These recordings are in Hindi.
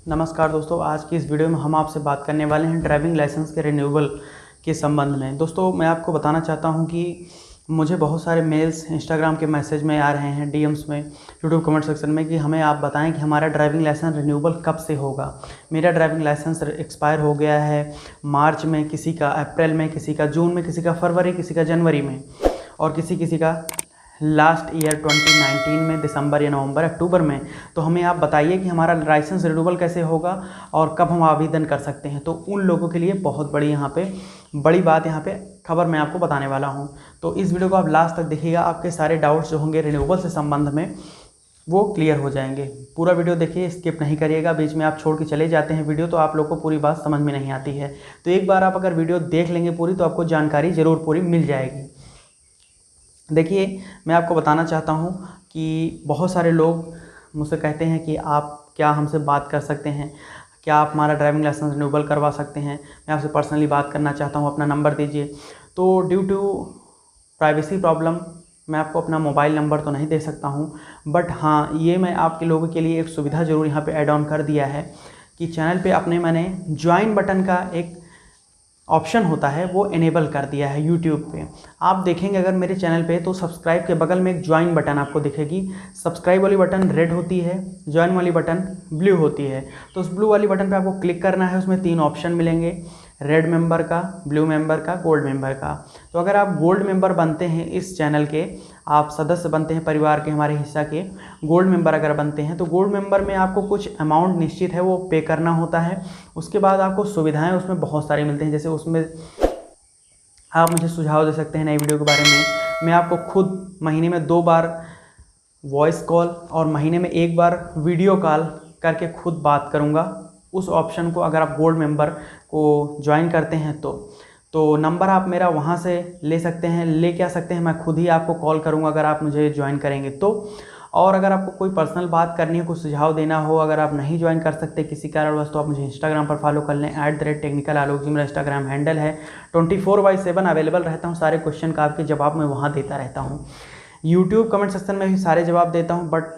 नमस्कार दोस्तों, आज की इस वीडियो में हम आपसे बात करने वाले हैं ड्राइविंग लाइसेंस के रिन्यूअल के संबंध में। दोस्तों मैं आपको बताना चाहता हूं कि मुझे बहुत सारे मेल्स इंस्टाग्राम के मैसेज में आ रहे हैं, डीएम्स में, यूट्यूब कमेंट सेक्शन में कि हमें आप बताएं कि हमारा ड्राइविंग लाइसेंस रिन्यूअल कब से होगा। मेरा ड्राइविंग लाइसेंस एक्सपायर हो गया है मार्च में, किसी का अप्रैल में, किसी का जून में, किसी का फरवरी, किसी का जनवरी में और किसी का लास्ट ईयर 2019 में दिसंबर या नवंबर अक्टूबर में। तो हमें आप बताइए कि हमारा लाइसेंस रिन्यूअल कैसे होगा और कब हम आवेदन कर सकते हैं। तो उन लोगों के लिए बहुत बड़ी बड़ी बात यहाँ पे खबर मैं आपको बताने वाला हूँ। तो इस वीडियो को आप लास्ट तक देखिएगा, आपके सारे डाउट्स जो होंगे रिन्यूअल से संबंध में वो क्लियर हो जाएंगे। पूरा वीडियो देखिए, स्किप नहीं करिएगा। बीच में आप छोड़ के चले जाते हैं वीडियो तो आप लोग को पूरी बात समझ में नहीं आती है। तो एक बार आप अगर वीडियो देख लेंगे पूरी तो आपको जानकारी ज़रूर पूरी मिल जाएगी। देखिए, मैं आपको बताना चाहता हूँ कि बहुत सारे लोग मुझसे कहते हैं कि आप क्या हमसे बात कर सकते हैं, क्या आप हमारा ड्राइविंग लाइसेंस रिन्यूअल करवा सकते हैं। मैं आपसे पर्सनली बात करना चाहता हूँ, अपना नंबर दीजिए। तो ड्यू टू प्राइवेसी प्रॉब्लम मैं आपको अपना मोबाइल नंबर तो नहीं दे सकता हूँ, बट हाँ, ये मैं आपके लोगों के लिए एक सुविधा ज़रूर यहाँ पे ऐड ऑन कर दिया है कि चैनल पे मैंने ज्वाइन बटन का एक ऑप्शन होता है वो इनेबल कर दिया है यूट्यूब पे। आप देखेंगे अगर मेरे चैनल पे तो सब्सक्राइब के बगल में एक ज्वाइन बटन आपको दिखेगी। सब्सक्राइब वाली बटन रेड होती है, ज्वाइन वाली बटन ब्लू होती है। तो उस ब्लू वाली बटन पे आपको क्लिक करना है। उसमें 3 ऑप्शन मिलेंगे, रेड मेंबर का, ब्लू मेंबर का, गोल्ड मेंबर का। तो अगर आप गोल्ड मेंबर बनते हैं, इस चैनल के आप सदस्य बनते हैं, परिवार के हमारे हिस्सा के गोल्ड मेंबर अगर बनते हैं, तो गोल्ड मेंबर में आपको कुछ अमाउंट निश्चित है वो पे करना होता है। उसके बाद आपको सुविधाएं उसमें बहुत सारी मिलती हैं। जैसे उसमें आप मुझे सुझाव दे सकते हैं नई वीडियो के बारे में। मैं आपको खुद महीने में 2 बार वॉइस कॉल और महीने में 1 बार वीडियो कॉल करके खुद बात करूंगा। उस ऑप्शन को अगर आप गोल्ड मेंबर को ज्वाइन करते हैं तो नंबर आप मेरा वहाँ से ले सकते हैं, लेके आ सकते हैं। मैं खुद ही आपको कॉल करूँगा अगर आप मुझे ज्वाइन करेंगे तो। और अगर आपको कोई पर्सनल बात करनी है, कुछ सुझाव देना हो, अगर आप नहीं ज्वाइन कर सकते किसी कारणवश, तो आप मुझे इंस्टाग्राम पर फॉलो कर लें, @technicalalok जी मेरा इंस्टाग्राम हैंडल है। 24/7 अवेलेबल रहता हूँ। सारे क्वेश्चन का आपके जवाब मैं वहाँ देता रहता हूँ। यूट्यूब कमेंट सेक्शन में भी सारे जवाब देता हूँ, बट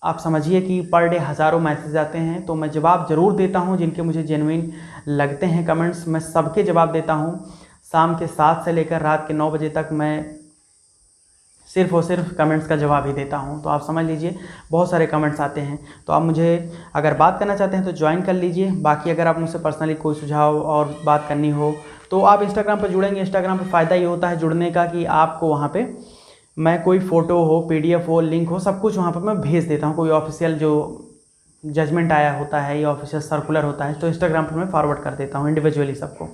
आप समझिए कि पर डे हज़ारों मैसेज आते हैं तो मैं जवाब ज़रूर देता हूं। जिनके मुझे जेन्युइन लगते हैं कमेंट्स, मैं सबके जवाब देता हूं। शाम के 7 से लेकर रात के 9 बजे तक मैं सिर्फ़ और सिर्फ कमेंट्स का जवाब ही देता हूं। तो आप समझ लीजिए, बहुत सारे कमेंट्स आते हैं। तो आप मुझे अगर बात करना चाहते हैं तो ज्वाइन कर लीजिए। बाकी अगर आप मुझसे पर्सनली कोई सुझाव और बात करनी हो तो आप इंस्टाग्राम पर जुड़ेंगे। इंस्टाग्राम पर फ़ायदा ये होता है जुड़ने का कि आपको वहाँ पर मैं कोई फ़ोटो हो, PDF हो, लिंक हो, सब कुछ वहाँ पर मैं भेज देता हूँ। कोई ऑफिशियल जो जजमेंट आया होता है या ऑफिशियल सर्कुलर होता है तो इंस्टाग्राम पर मैं फॉरवर्ड कर देता हूँ इंडिविजुअली सबको।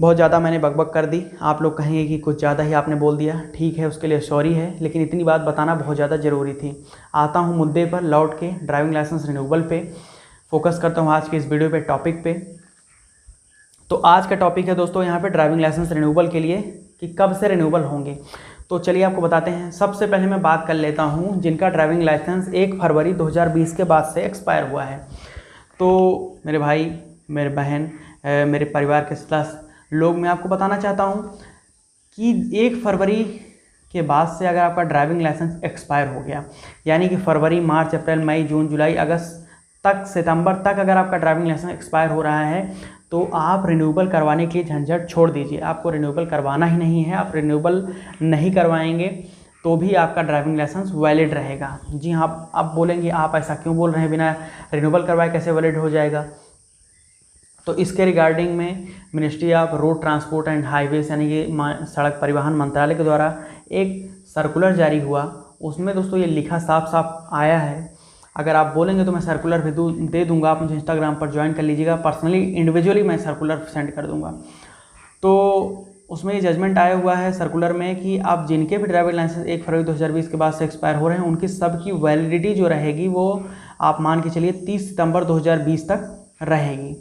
बहुत ज़्यादा मैंने बकबक कर दी, आप लोग कहेंगे कि कुछ ज़्यादा ही आपने बोल दिया। ठीक है, उसके लिए सॉरी है, लेकिन इतनी बात बताना बहुत ज़्यादा ज़रूरी थी। आता हूँ मुद्दे पर लौट के, ड्राइविंग लाइसेंस रिन्यूअल पे फोकस करता हूँ आज के इस वीडियो पे टॉपिक पे। तो आज का टॉपिक है दोस्तों यहाँ पे ड्राइविंग लाइसेंस रिन्यूअल के लिए कि कब से रिन्यूअल होंगे। तो चलिए आपको बताते हैं। सबसे पहले मैं बात कर लेता हूँ जिनका ड्राइविंग लाइसेंस 1 फरवरी 2020 के बाद से एक्सपायर हुआ है। तो मेरे भाई, मेरे बहन, मेरे परिवार के सदस्य लोग, मैं आपको बताना चाहता हूँ कि 1 फरवरी के बाद से अगर आपका ड्राइविंग लाइसेंस एक्सपायर हो गया, यानी कि फरवरी, मार्च, अप्रैल, मई, जून, जुलाई, अगस्त तक, सितंबर तक अगर आपका ड्राइविंग लाइसेंस एक्सपायर हो रहा है तो आप रिन्यूअल करवाने के लिए झंझट छोड़ दीजिए। आपको रिन्यूअल करवाना ही नहीं है। आप रिन्यूअल नहीं करवाएंगे तो भी आपका ड्राइविंग लाइसेंस वैलिड रहेगा। जी हाँ, आप बोलेंगे आप ऐसा क्यों बोल रहे हैं, बिना रिन्यूअल करवाए कैसे वैलिड हो जाएगा। तो इसके रिगार्डिंग में ministry of road transport and highways यानी कि सड़क परिवहन मंत्रालय के द्वारा एक सर्कुलर जारी हुआ। उसमें दोस्तों ये लिखा साफ साफ आया है, अगर आप बोलेंगे तो मैं सर्कुलर भी दे दूंगा। आप मुझे इंस्टाग्राम पर ज्वाइन कर लीजिएगा, पर्सनली इंडिविजुअली मैं सर्कुलर सेंड कर दूंगा। तो उसमें ये जजमेंट आया हुआ है सर्कुलर में कि आप जिनके भी ड्राइविंग लाइसेंस 1 फरवरी 2020 के बाद से एक्सपायर हो रहे हैं उनकी सबकी वैलिडिटी जो रहेगी वो आप मान के चलिए 30 सितंबर 2020 तक रहेगी।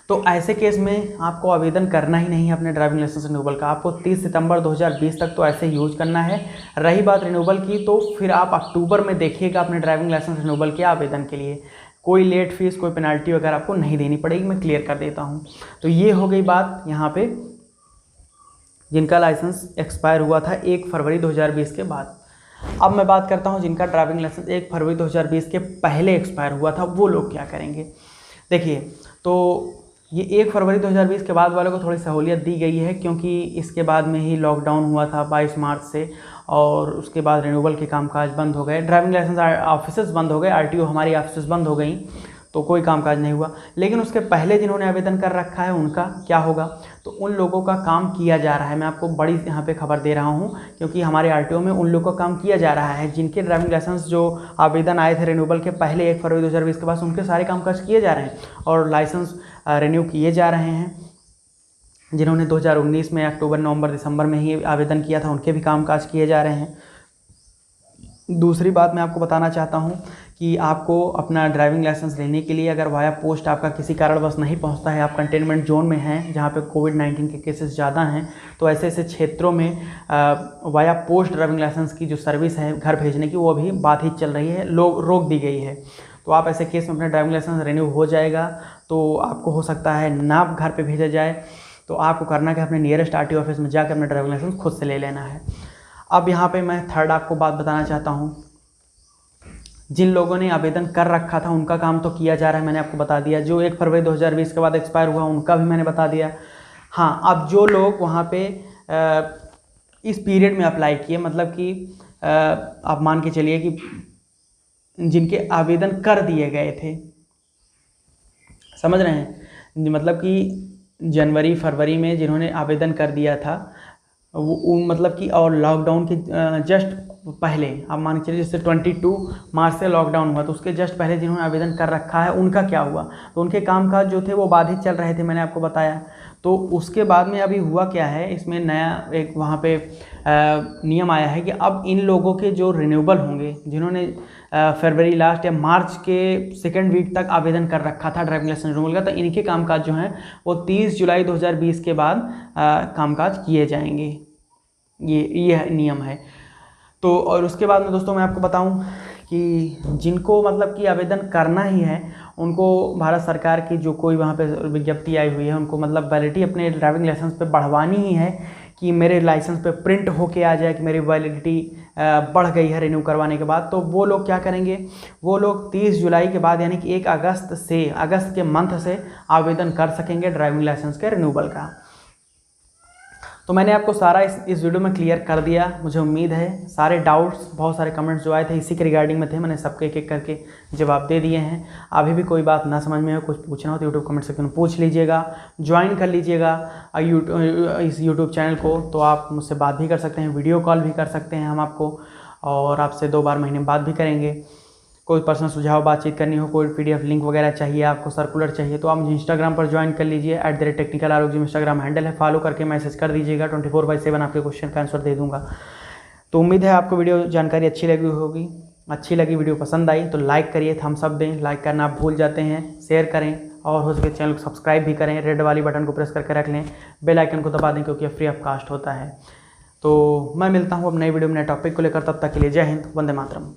तो ऐसे केस में आपको आवेदन करना ही नहीं है अपने ड्राइविंग लाइसेंस रिन्यूअल का। आपको 30 सितंबर 2020 तक तो ऐसे यूज करना है। रही बात रिन्यूअल की, तो फिर आप अक्टूबर में देखिएगा अपने ड्राइविंग लाइसेंस रिन्यूअल के आवेदन के लिए। कोई लेट फीस, कोई पेनल्टी वगैरह आपको नहीं देनी पड़ेगी, मैं क्लियर कर देता हूँ। तो ये हो गई बात यहाँ पे जिनका लाइसेंस एक्सपायर हुआ था 1 फरवरी 2020 के बाद। अब मैं बात करता हूँ जिनका ड्राइविंग लाइसेंस 1 फरवरी 2020 के पहले एक्सपायर हुआ था, वो लोग क्या करेंगे। देखिए, तो ये 1 फरवरी 2020 के बाद वालों को थोड़ी सहूलियत दी गई है, क्योंकि इसके बाद में ही लॉकडाउन हुआ था 22 मार्च से, और उसके बाद रिन्यूअल के कामकाज बंद हो गए, ड्राइविंग लाइसेंस ऑफिसेज बंद हो गए, आरटीओ हमारी ऑफिसेज बंद हो गई, तो कोई कामकाज नहीं हुआ। लेकिन उसके पहले जिन्होंने आवेदन कर रखा है उनका क्या होगा, तो उन लोगों का काम किया जा रहा है। मैं आपको बड़ी यहाँ पे खबर दे रहा हूँ, क्योंकि हमारे आरटीओ में उन लोगों का काम किया जा रहा है जिनके ड्राइविंग लाइसेंस जो आवेदन आए थे रिन्यूअल के पहले 1 फरवरी 2020 के बाद, उनके सारे कामकाज किए जा रहे हैं और लाइसेंस रिन्यू किए जा रहे हैं। जिन्होंने 2019 में अक्टूबर, नवंबर, दिसंबर में ही आवेदन किया था, उनके भी कामकाज किए जा रहे हैं। दूसरी बात मैं आपको बताना चाहता हूं कि आपको अपना ड्राइविंग लाइसेंस लेने के लिए अगर वाया पोस्ट आपका किसी कारणवश नहीं पहुंचता है, आप कंटेनमेंट जोन में हैं जहां पे कोविड-19 के केसेस ज़्यादा हैं, तो ऐसे ऐसे क्षेत्रों में वाया पोस्ट ड्राइविंग लाइसेंस की जो सर्विस है घर भेजने की, वो अभी बाधित चल रही है, रोक दी गई है। तो आप ऐसे केस में अपना ड्राइविंग लाइसेंस रिन्यू हो जाएगा, तो आपको हो सकता है ना घर पर भेजा जाए, तो आपको करना क्या, अपने नियरेस्ट आरटीओ ऑफिस में जाकर अपना ड्राइविंग लाइसेंस खुद से ले लेना है। अब यहाँ पे मैं थर्ड आपको बात बताना चाहता हूँ, जिन लोगों ने आवेदन कर रखा था उनका काम तो किया जा रहा है, मैंने आपको बता दिया। जो 1 फरवरी 2020 के बाद एक्सपायर हुआ उनका भी मैंने बता दिया। हाँ, अब जो लोग वहाँ पे इस पीरियड में अप्लाई किए, मतलब कि आप मान के चलिए कि जिनके आवेदन कर दिए गए थे, समझ रहे हैं, मतलब कि जनवरी फरवरी में जिन्होंने आवेदन कर दिया था वो मतलब कि, और लॉकडाउन के जस्ट पहले, आप मान के चलिए जैसे 22 मार्च से लॉकडाउन हुआ, तो उसके जस्ट पहले जिन्होंने आवेदन कर रखा है उनका क्या हुआ, तो उनके कामकाज जो थे वो बाधित चल रहे थे, मैंने आपको बताया। तो उसके बाद में अभी हुआ क्या है, इसमें नया एक वहाँ पे नियम आया है कि अब इन लोगों के जो रिन्यूएबल होंगे, जिन्होंने फरवरी लास्ट या मार्च के सेकेंड वीक तक आवेदन कर रखा था ड्राइविंग लाइसेंस रिन्यूअल का, तो इनके कामकाज जो हैं वो 30 जुलाई 2020 के बाद कामकाज किए जाएंगे। ये नियम है। तो और उसके बाद में दोस्तों मैं आपको बताऊं कि जिनको मतलब कि आवेदन करना ही है, उनको भारत सरकार की जो कोई वहाँ पे विज्ञप्ति आई हुई है, उनको मतलब वैलिडिटी अपने ड्राइविंग लाइसेंस पे बढ़वानी ही है, कि मेरे लाइसेंस पे प्रिंट होके आ जाए कि मेरी वैलिडिटी बढ़ गई है रिन्यू करवाने के बाद। तो वो लोग क्या करेंगे, वो लोग 30 जुलाई के बाद यानी कि 1 अगस्त के मंथ से आवेदन कर सकेंगे ड्राइविंग लाइसेंस के रिन्यूअल का। तो मैंने आपको सारा इस वीडियो में क्लियर कर दिया। मुझे उम्मीद है सारे डाउट्स, बहुत सारे कमेंट्स जो आए थे इसी के रिगार्डिंग में थे, मैंने सबके एक एक करके जवाब दे दिए हैं। अभी भी कोई बात ना समझ में हो, कुछ पूछना हो तो यूट्यूब कमेंट सेक्शन में पूछ लीजिएगा, ज्वाइन कर लीजिएगा इस यूट्यूब चैनल को। तो आप मुझसे बात भी कर सकते हैं, वीडियो कॉल भी कर सकते हैं हम आपको, और आपसे 2 बार महीने में बात भी करेंगे। कोई पर्सनल सुझाव बातचीत करनी हो, कोई PDF लिंक वगैरह चाहिए आपको, सर्कुलर चाहिए, तो आप मुझे इंस्टाग्राम पर ज्वाइन कर लीजिए, @technicalROG इंस्टाग्राम हैंडल है, फॉलो करके मैसेज कर दीजिएगा। 24/7 आपके क्वेश्चन का आंसर दे दूंगा। तो उम्मीद है आपको वीडियो जानकारी अच्छी लगी होगी। अच्छी लगी, वीडियो पसंद आई तो लाइक करिए, थम्स अप दें, लाइक करना आप भूल जाते हैं, शेयर करें, और हो सके चैनल को सब्सक्राइब भी करें, रेड वाली बटन को प्रेस करके रख लें, बेल आइकन को दबा दें, क्योंकि फ्री ऑफ कास्ट होता है। तो मैं मिलता हूँ अब नई वीडियो में नए टॉपिक को लेकर, तब तक के लिए जय हिंद, वंदे मातरम।